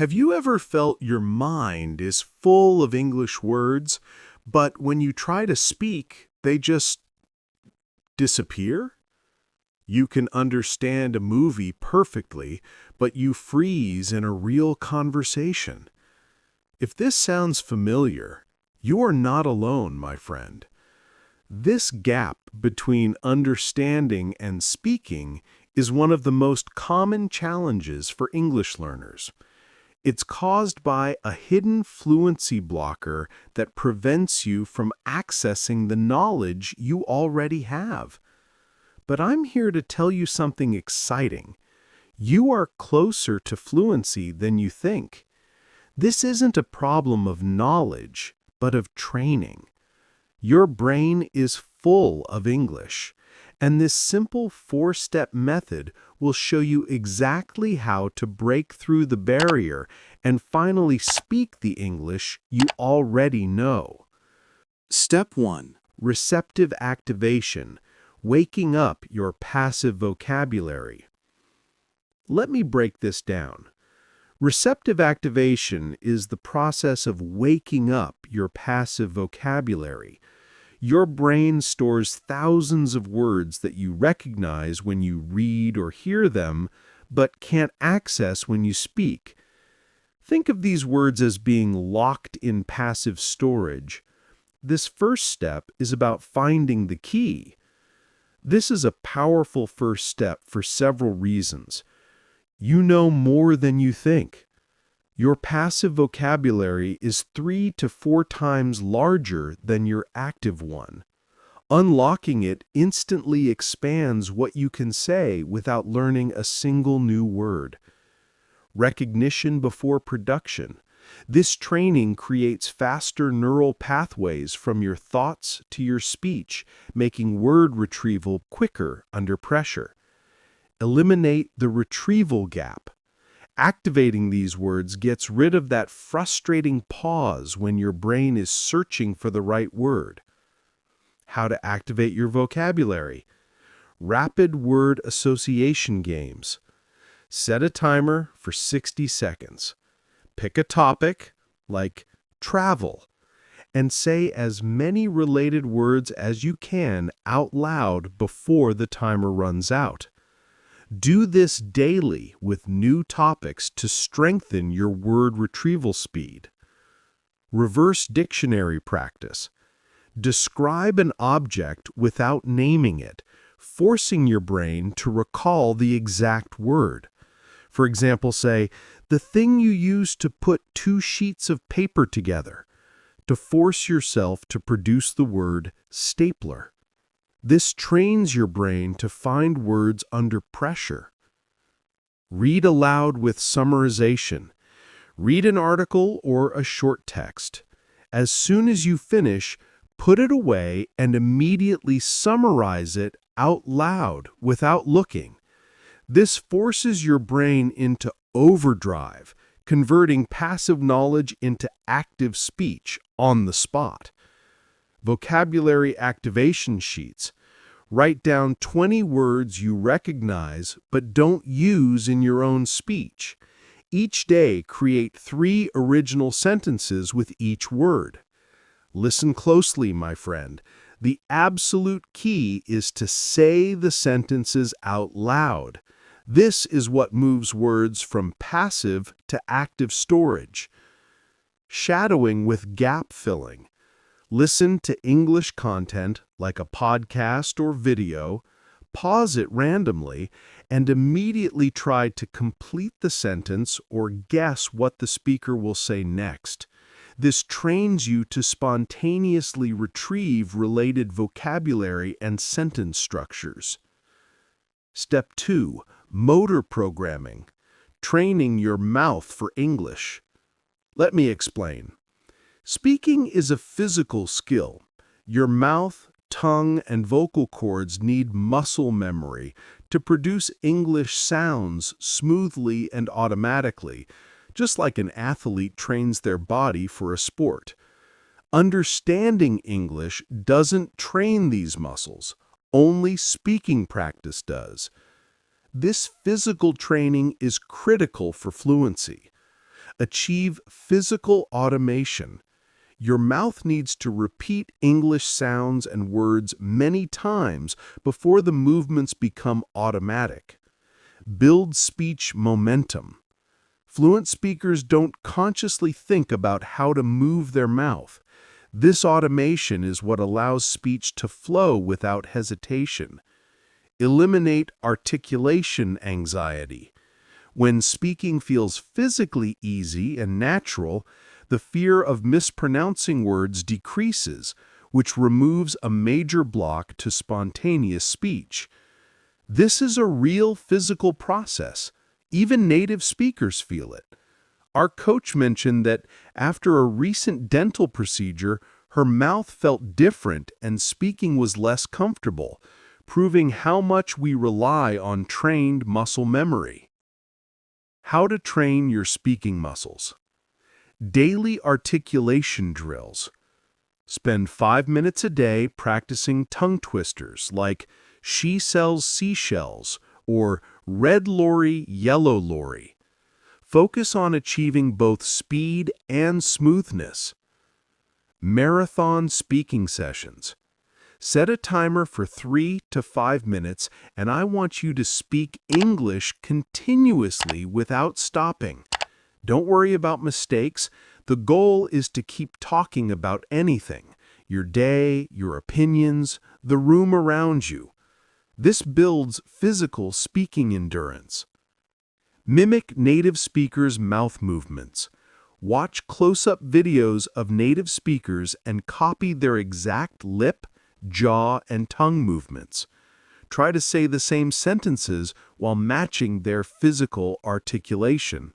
Have you ever felt your mind is full of English words, but when you try to speak, they just disappear? You can understand a movie perfectly, but you freeze in a real conversation. If this sounds familiar, you are not alone, my friend. This gap between understanding and speaking is one of the most common challenges for English learners. It's caused by a hidden fluency blocker that prevents you from accessing the knowledge you already have. But I'm here to tell you something exciting. You are closer to fluency than you think. This isn't a problem of knowledge, but of training. Your brain is full of English, and this simple four-step method will show you exactly how to break through the barrier and finally speak the English you already know. Step 1. Receptive activation, waking up your passive vocabulary. Let me break this down. Receptive activation is the process of waking up your passive vocabulary. Your brain stores thousands of words that you recognize when you read or hear them, but can't access when you speak. Think of these words as being locked in passive storage. This first step is about finding the key. This is a powerful first step for several reasons. You know more than you think. Your passive vocabulary is 3 to 4 times larger than your active one. Unlocking it instantly expands what you can say without learning a single new word. Recognition before production. This training creates faster neural pathways from your thoughts to your speech, making word retrieval quicker under pressure. Eliminate the retrieval gap. Activating these words gets rid of that frustrating pause when your brain is searching for the right word. How to activate your vocabulary. Rapid word association games. Set a timer for 60 seconds. Pick a topic, like travel, and say as many related words as you can out loud before the timer runs out. Do this daily with new topics to strengthen your word retrieval speed. Reverse dictionary practice. Describe an object without naming it, forcing your brain to recall the exact word. For example, say, the thing you use to put 2 sheets of paper together, to force yourself to produce the word stapler. This trains your brain to find words under pressure. Read aloud with summarization. Read an article or a short text. As soon as you finish, put it away and immediately summarize it out loud without looking. This forces your brain into overdrive, converting passive knowledge into active speech on the spot. Vocabulary activation sheets. Write down 20 words you recognize but don't use in your own speech. Each day, create 3 original sentences with each word. Listen closely, my friend. The absolute key is to say the sentences out loud. This is what moves words from passive to active storage. Shadowing with gap filling. Listen to English content like a podcast or video, pause it randomly, and immediately try to complete the sentence or guess what the speaker will say next. This trains you to spontaneously retrieve related vocabulary and sentence structures. Step 2. Motor programming. Training your mouth for English. Let me explain. Speaking is a physical skill. Your mouth, tongue, and vocal cords need muscle memory to produce English sounds smoothly and automatically, just like an athlete trains their body for a sport. Understanding English doesn't train these muscles. Only speaking practice does. This physical training is critical for fluency. Achieve physical automation. Your mouth needs to repeat English sounds and words many times before the movements become automatic. Build speech momentum. Fluent speakers don't consciously think about how to move their mouth. This automation is what allows speech to flow without hesitation. Eliminate articulation anxiety. When speaking feels physically easy and natural, the fear of mispronouncing words decreases, which removes a major block to spontaneous speech. This is a real physical process. Even native speakers feel it. Our coach mentioned that after a recent dental procedure, her mouth felt different and speaking was less comfortable, proving how much we rely on trained muscle memory. How to train your speaking muscles. Daily articulation drills. Spend 5 minutes a day practicing tongue twisters like she sells seashells or red lorry, yellow lorry. Focus on achieving both speed and smoothness. Marathon speaking sessions. Set a timer for 3 to 5 minutes, and I want you to speak English continuously without stopping. Don't worry about mistakes. The goal is to keep talking about anything, your day, your opinions, the room around you. This builds physical speaking endurance. Mimic native speakers' mouth movements. Watch close-up videos of native speakers and copy their exact lip, jaw, and tongue movements. Try to say the same sentences while matching their physical articulation.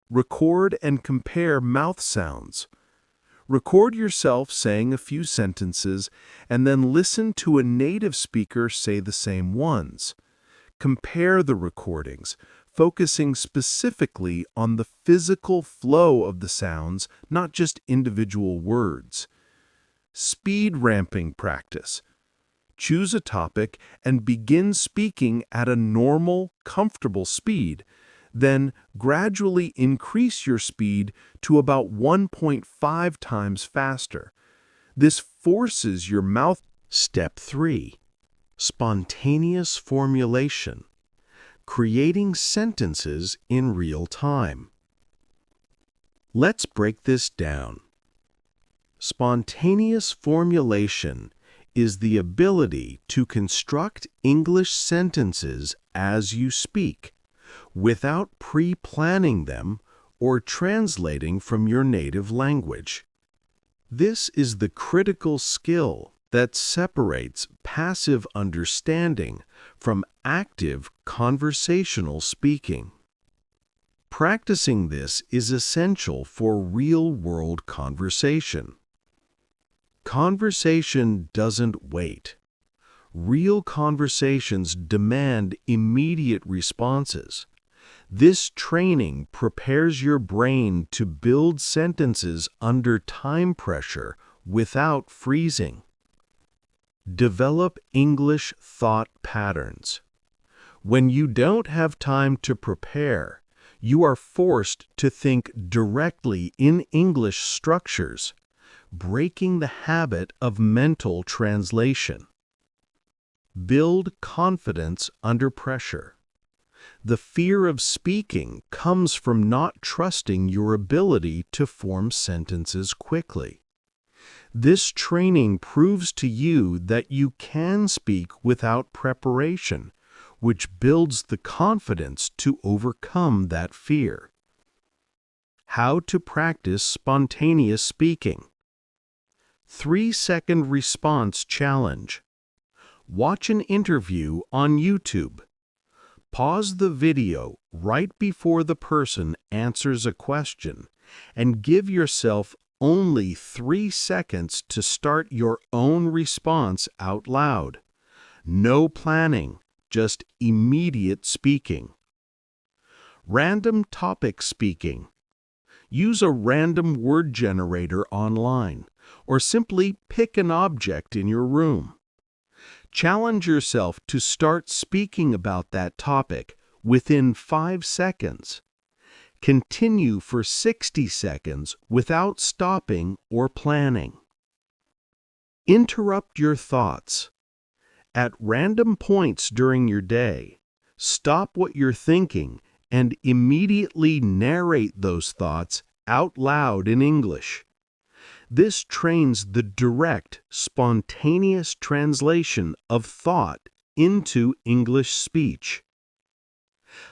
Record and compare mouth sounds. Record yourself saying a few sentences and then listen to a native speaker say the same ones. Compare the recordings, focusing specifically on the physical flow of the sounds, not just individual words. Speed ramping practice. Choose a topic and begin speaking at a normal, comfortable speed. Then gradually increase your speed to about 1.5 times faster. This forces your mouth. Step 3. Spontaneous formulation. Creating sentences in real time. Let's break this down. Spontaneous formulation is the ability to construct English sentences as you speak, without pre-planning them or translating from your native language. This is the critical skill that separates passive understanding from active conversational speaking. Practicing this is essential for real-world conversation. Conversation doesn't wait. Real conversations demand immediate responses. This training prepares your brain to build sentences under time pressure without freezing. Develop English thought patterns. When you don't have time to prepare, you are forced to think directly in English structures, breaking the habit of mental translation. Build confidence under pressure. The fear of speaking comes from not trusting your ability to form sentences quickly. This training proves to you that you can speak without preparation, which builds the confidence to overcome that fear. How to practice spontaneous speaking. 3-second response challenge. Watch an interview on YouTube. Pause the video right before the person answers a question and give yourself only 3 seconds to start your own response out loud. No planning, just immediate speaking. Random topic speaking. Use a random word generator online, or simply pick an object in your room. Challenge yourself to start speaking about that topic within 5 seconds. Continue for 60 seconds without stopping or planning. Interrupt your thoughts. At random points during your day, stop what you're thinking and immediately narrate those thoughts out loud in English. This trains the direct, spontaneous translation of thought into English speech.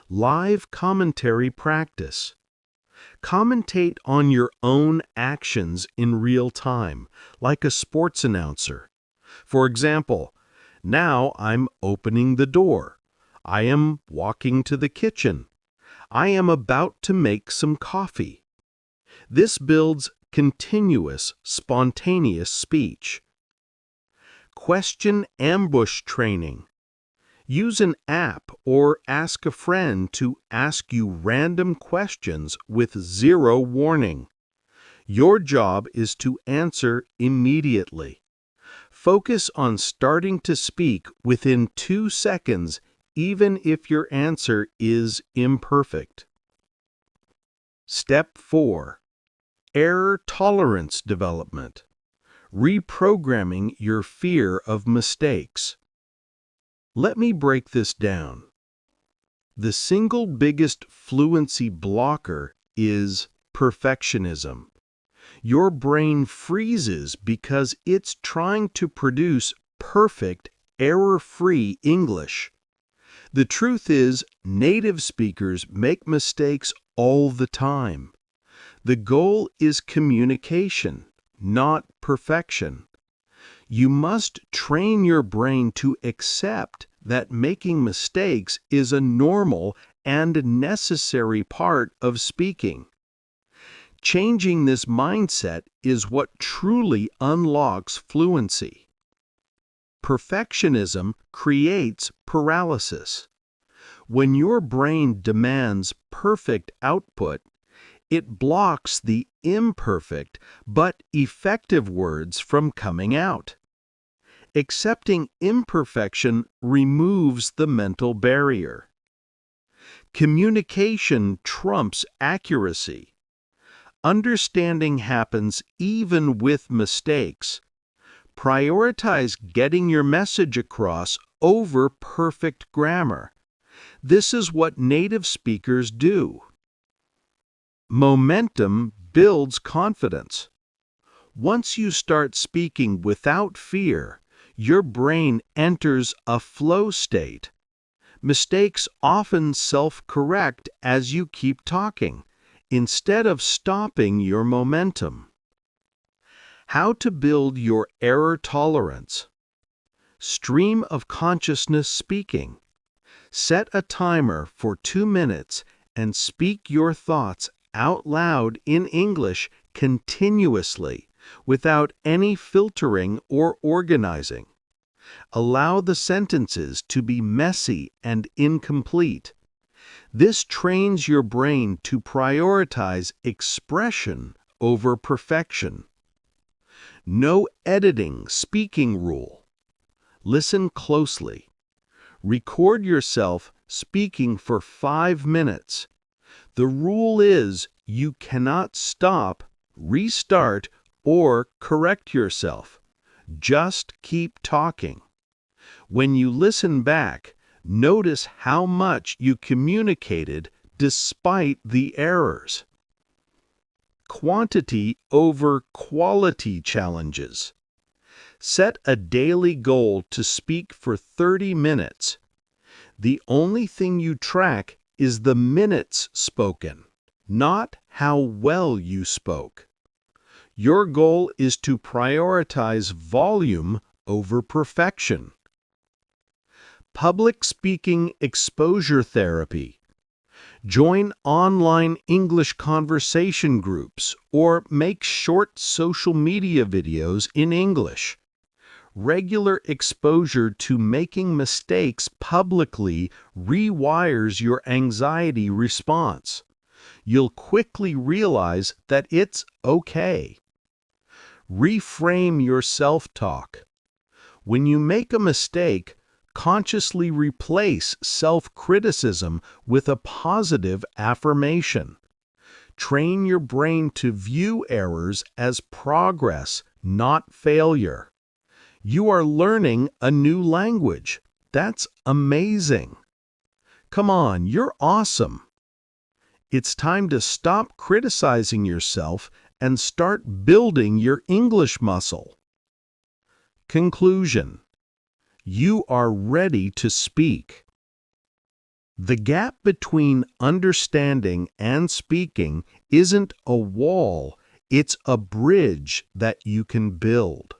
Live commentary practice. Commentate on your own actions in real time, like a sports announcer. For example, now I'm opening the door. I am walking to the kitchen. I am about to make some coffee. This builds continuous, spontaneous speech. Question ambush training. Use an app or ask a friend to ask you random questions with zero warning. Your job is to answer immediately. Focus on starting to speak within 2 seconds, even if your answer is imperfect. Step 4. Error tolerance development. Reprogramming your fear of mistakes. Let me break this down. The single biggest fluency blocker is perfectionism. Your brain freezes because it's trying to produce perfect, error-free English. The truth is, native speakers make mistakes all the time. The goal is communication, not perfection. You must train your brain to accept that making mistakes is a normal and necessary part of speaking. Changing this mindset is what truly unlocks fluency. Perfectionism creates paralysis. When your brain demands perfect output, it blocks the imperfect but effective words from coming out. Accepting imperfection removes the mental barrier. Communication trumps accuracy. Understanding happens even with mistakes. Prioritize getting your message across over perfect grammar. This is what native speakers do. Momentum builds confidence. Once you start speaking without fear, your brain enters a flow state. Mistakes often self-correct as you keep talking, instead of stopping your momentum. How to build your error tolerance. Stream of consciousness speaking. Set a timer for 2 minutes and speak your thoughts out loud in English continuously, without any filtering or organizing. Allow the sentences to be messy and incomplete. This trains your brain to prioritize expression over perfection. No editing speaking rule. Listen closely. Record yourself speaking for 5 minutes. The rule is you cannot stop, restart, or correct yourself. Just keep talking. When you listen back, notice how much you communicated despite the errors. Quantity over quality challenges. Set a daily goal to speak for 30 minutes. The only thing you track is the minutes spoken, not how well you spoke. Your goal is to prioritize volume over perfection. Public speaking exposure therapy. Join online English conversation groups or make short social media videos in English. Regular exposure to making mistakes publicly rewires your anxiety response. You'll quickly realize that it's okay. Reframe your self-talk. When you make a mistake, consciously replace self-criticism with a positive affirmation. Train your brain to view errors as progress, not failure. You are learning a new language. That's amazing. Come on, you're awesome. It's time to stop criticizing yourself and start building your English muscle. Conclusion: you are ready to speak. The gap between understanding and speaking isn't a wall, it's a bridge that you can build.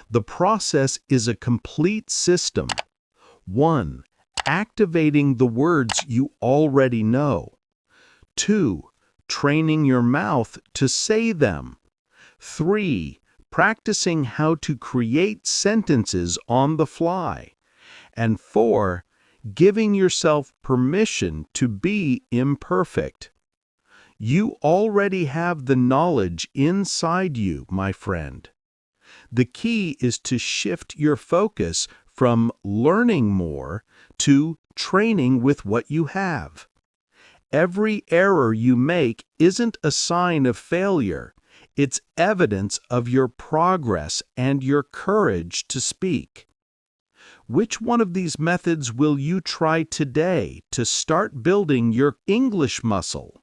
The process is a complete system. 1. Activating the words you already know. 2. Training your mouth to say them. 3. Practicing how to create sentences on the fly. And 4. Giving yourself permission to be imperfect. You already have the knowledge inside you, my friend. The key is to shift your focus from learning more to training with what you have. Every error you make isn't a sign of failure. It's evidence of your progress and your courage to speak. Which one of these methods will you try today to start building your English muscle?